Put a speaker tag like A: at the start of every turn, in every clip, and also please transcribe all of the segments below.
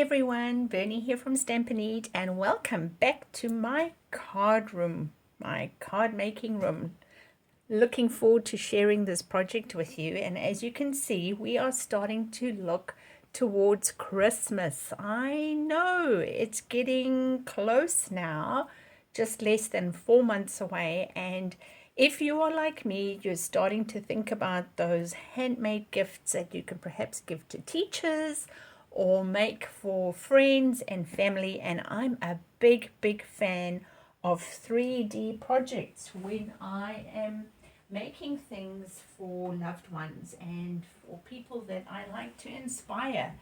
A: everyone, Bernie here from Stampin'Up, and welcome back to my card room, my card making room. Looking forward to sharing this project with you, and as you can see, we are starting to look towards Christmas. I know it's getting close now, just less than 4 months away, and if you are like me, you're starting to think about those handmade gifts that you can perhaps give to teachers or make for friends and family. And I'm a big fan of 3D projects when I am making things for loved ones and for people that I like to inspire.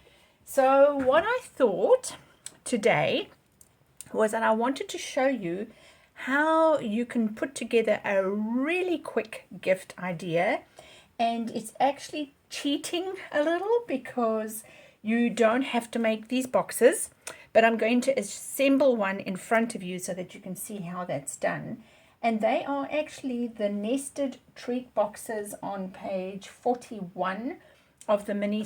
A: So what I thought today was that I wanted to show you how you can put together a really quick gift idea, and it's actually cheating a little because you don't have to make these boxes, but I'm going to assemble one in front of you so that you can see how that's done. And they are actually the nested treat boxes on page 41 of the mini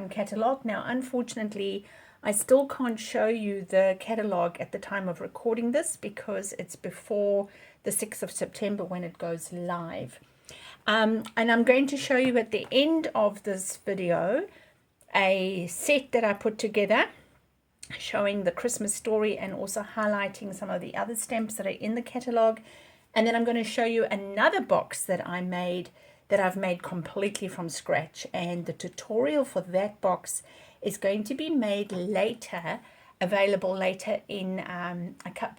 A: catalog. Now, unfortunately, I still can't show you the catalog at the time of recording this because it's before the 6th of September when it goes live. And I'm going to show you at the end of this video a set that I put together showing the Christmas story and also highlighting some of the other stamps that are in the catalog. And then I'm going to show you another box that I've made completely from scratch, and the tutorial for that box is going to be made later, available later in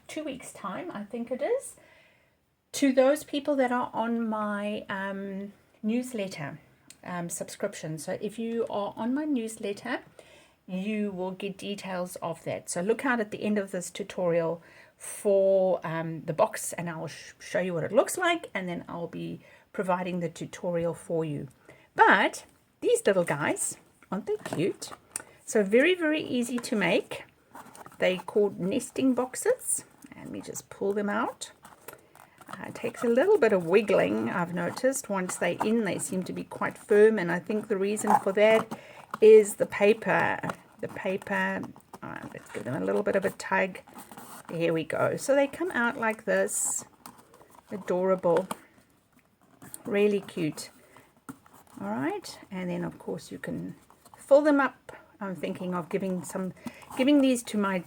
A: 2 weeks time, I think it is, to those people that are on my newsletter subscription. So if you are on my newsletter, you will get details of that. So look out at the end of this tutorial for the box, and I'll show you what it looks like, and then I'll be providing the tutorial for you. But these little guys, aren't they cute? So very easy to make. They're called nesting boxes. Let me just pull them out. It takes a little bit of wiggling, I've noticed. Once they're in, they seem to be quite firm, and I think the reason for that is the paper. Let's give them a little bit of a tug. Here we go. So they come out like this. Adorable. Really cute. All right, and then of course you can fill them up. I'm thinking of giving these to my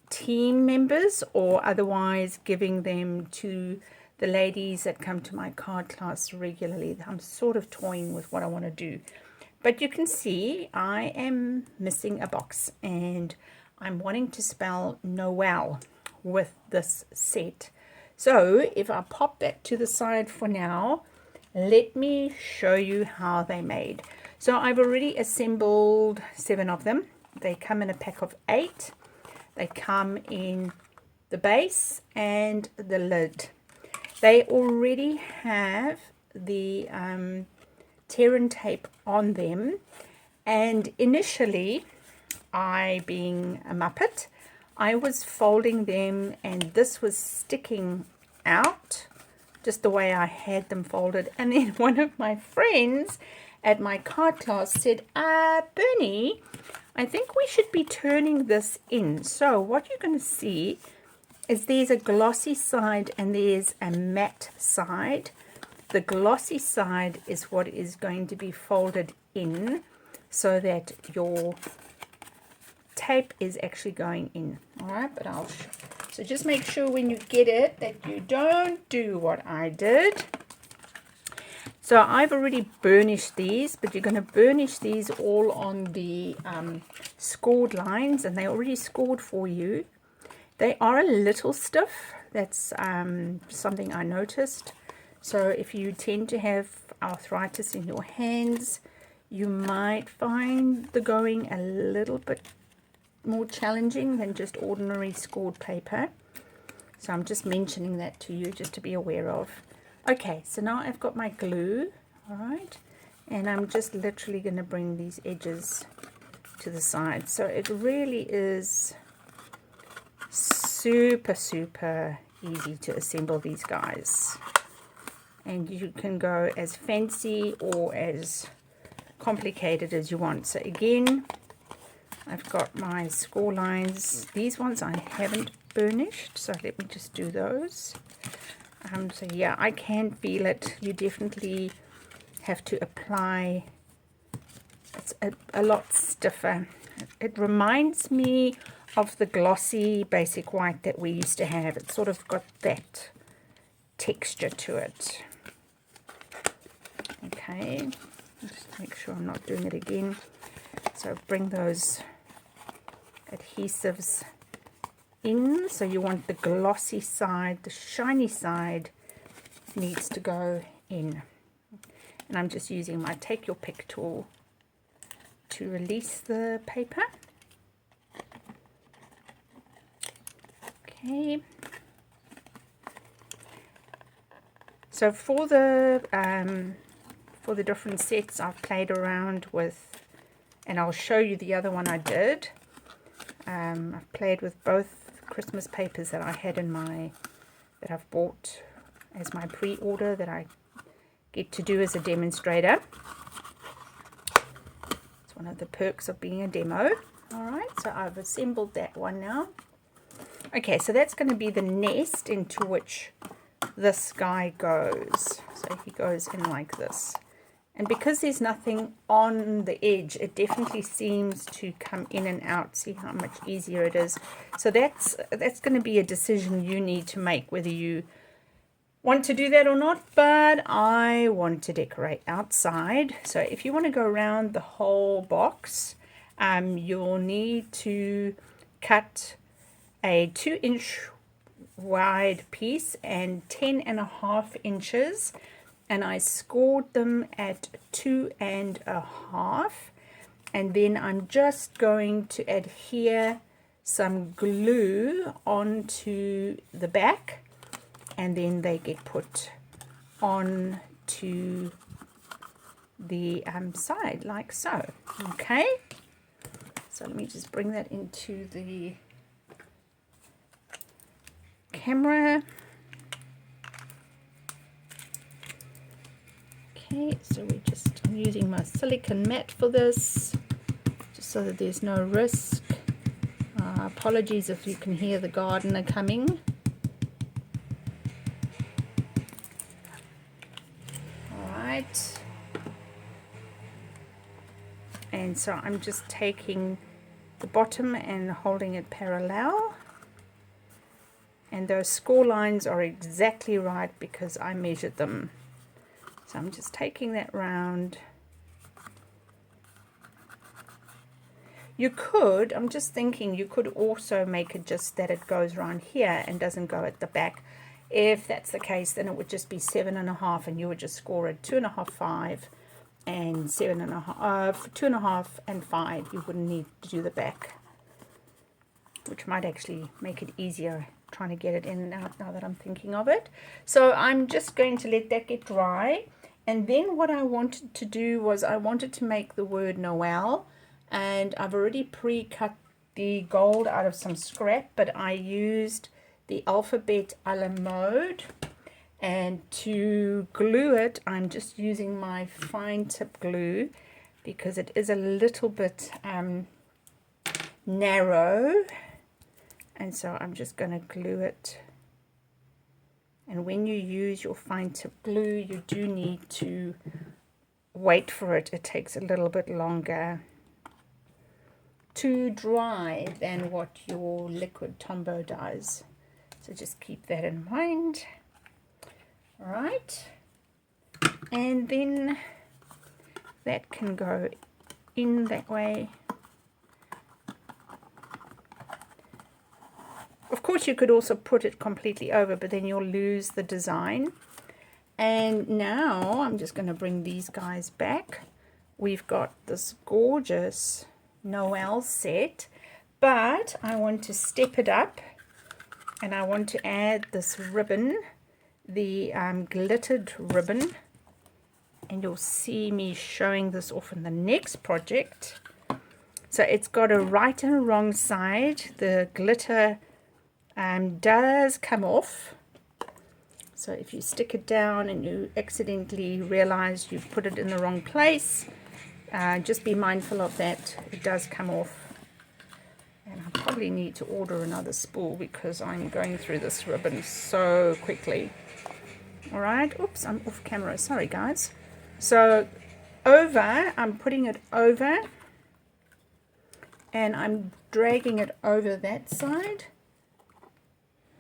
A: team members, or otherwise giving them to the ladies that come to my card class regularly. I'm sort of toying with what I want to do. But you can see I am missing a box, and I'm wanting to spell Noel with this set. So if I pop that to the side for now, let me show you how they made. So I've already assembled 7 of them. They come in a pack of 8. They come in the base and the lid. They already have the tear and tape on them, and initially, I being a muppet, I was folding them and this was sticking out just the way I had them folded. And then one of my friends at my card class said, Bernie, I think we should be turning this in. So what you're going to see is there's a glossy side and there's a matte side. The glossy side is what is going to be folded in so that your tape is actually going in. All right, but so just make sure when you get it that you don't do what I did. So I've already burnished these, but you're going to burnish these all on the scored lines, and they're already scored for you. They are a little stiff. That's something I noticed. So if you tend to have arthritis in your hands, you might find the going a little bit more challenging than just ordinary scored paper. So I'm just mentioning that to you just to be aware of. Okay, so now I've got my glue, all right, and I'm just literally going to bring these edges to the side. So it really is super easy to assemble these guys, and you can go as fancy or as complicated as you want. So again, I've got my score lines. These ones I haven't burnished, so let me just do those. So yeah, I can feel it. You definitely have to apply. It's a lot stiffer. It reminds me of the glossy basic white that we used to have. It's sort of got that texture to it. Okay, just make sure I'm not doing it again. So bring those adhesives in. So you want the glossy side, the shiny side needs to go in. And I'm just using my take your pick tool to release the paper. Okay. So for the different sets I've played around with, and I'll show you the other one I did. I've played with both Christmas papers that I had in that I've bought as my pre-order that I get to do as a demonstrator. It's one of the perks of being a demo. Alright, so I've assembled that one now. Okay, so that's going to be the nest into which this guy goes. So he goes in like this. And because there's nothing on the edge, it definitely seems to come in and out. See how much easier it is. So that's going to be a decision you need to make, whether you want to do that or not. But I want to decorate outside. So if you want to go around the whole box, you'll need to cut a 2-inch wide piece and 10.5 inches. And I scored them at 2.5, and then I'm just going to adhere some glue onto the back, and then they get put onto the side like so. Okay, so let me just bring that into the camera. Okay, so I'm using my silicone mat for this, just so that there's no risk. Apologies if you can hear the gardener coming. Alright. And so I'm just taking the bottom and holding it parallel. And those score lines are exactly right because I measured them. So I'm just taking that round. You could, I'm just thinking, you could also make it just that it goes around here and doesn't go at the back. If that's the case, then it would just be 7.5, and you would just score it 2.5, 5, and 7.5, 2.5 and 5. You wouldn't need to do the back, which might actually make it easier trying to get it in and out now that I'm thinking of it. So I'm just going to let that get dry. And then what I wanted to do was I wanted to make the word Noel, and I've already pre-cut the gold out of some scrap, but I used the alphabet a la mode, and to glue it I'm just using my fine tip glue because it is a little bit narrow, and so I'm just going to glue it. And when you use your fine tip glue, you do need to wait for it. It takes a little bit longer to dry than what your liquid Tombow does. So just keep that in mind. All right. And then that can go in that way. Of course, you could also put it completely over, but then you'll lose the design. And now I'm just going to bring these guys back. We've got this gorgeous Noel set, but I want to step it up, and I want to add this ribbon, the glittered ribbon. And you'll see me showing this off in the next project. So it's got a right and a wrong side. The glitter does come off, so if you stick it down and you accidentally realize you've put it in the wrong place, just be mindful of that. It does come off. probably need to order another spool because I'm going through this ribbon so quickly. All right, oops, I'm off camera, sorry guys. So over, I'm putting it over and I'm dragging it over that side.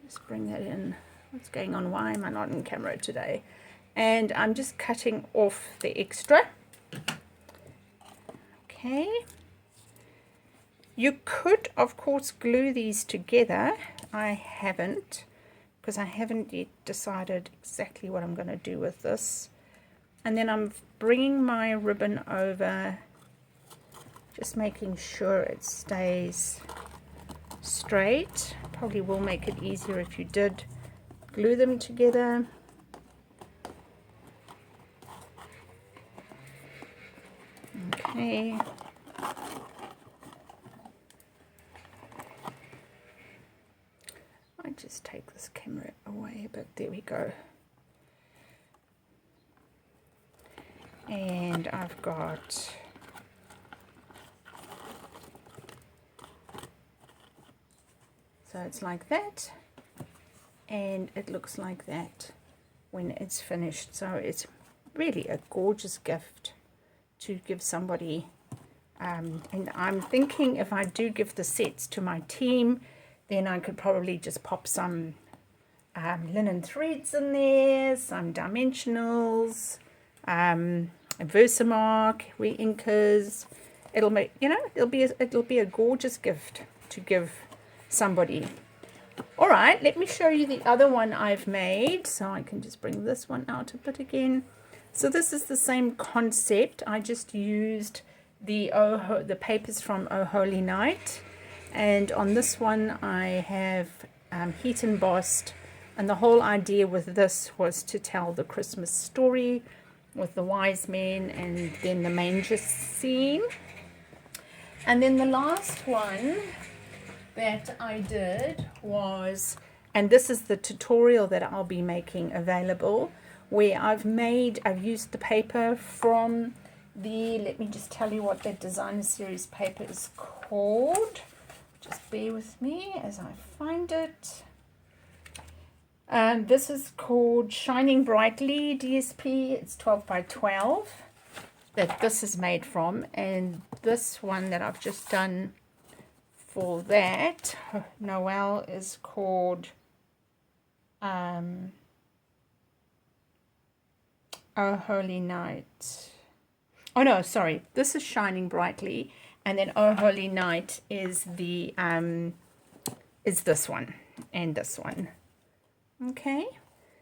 A: Let's bring that in. What's going on? Why am I not in camera today? And I'm just cutting off the extra. Okay. You could, of course, glue these together. I haven't, because I haven't yet decided exactly what I'm going to do with this. And then I'm bringing my ribbon over, just making sure it stays straight. Probably will make it easier if you did glue them together. Okay. I just take this camera away, but there we go. And I've got so it's like that, and it looks like that when it's finished. So it's really a gorgeous gift to give somebody. And I'm thinking if I do give the sets to my team, then I could probably just pop some linen threads in there, some dimensionals, Versamark, re-inkers. It'll make, you know, it'll be a gorgeous gift to give somebody. All right, let me show you the other one I've made. So I can just bring this one out a bit again. So this is the same concept. I just used the papers from Oh Holy Night, and on this one I have heat embossed, and the whole idea with this was to tell the Christmas story with the wise men and then the manger scene. And then the last one that I did was, and this is the tutorial that I'll be making available, where I've used the paper from the, let me just tell you what that designer series paper is called. Just bear with me as I find it. This is called Shining Brightly DSP. It's 12 by 12 that this is made from, and this one that I've just done for that Noel is called Oh Holy Night. Oh no, sorry, this is Shining Brightly, and then Oh Holy Night is the is this one and this one. Okay,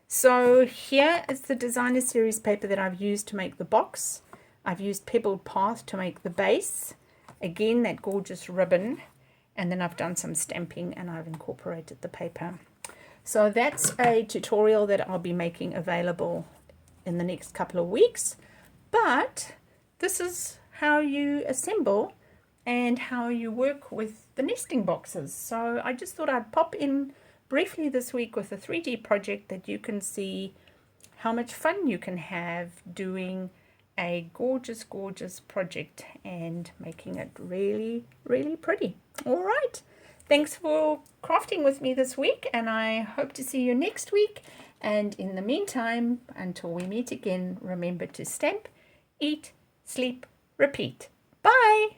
A: so here is the designer series paper that I've used to make the box. I've used Pebbled Path to make the base, again that gorgeous ribbon, and then I've done some stamping and I've incorporated the paper. So that's a tutorial that I'll be making available in the next couple of weeks. But this is how you assemble and how you work with the nesting boxes. So I just thought I'd pop in briefly this week with a 3D project that you can see how much fun you can have doing a gorgeous, gorgeous project and making it really, really pretty. All right. Thanks for crafting with me this week, and I hope to see you next week. And in the meantime, until we meet again, remember to stamp, eat, sleep, repeat. Bye!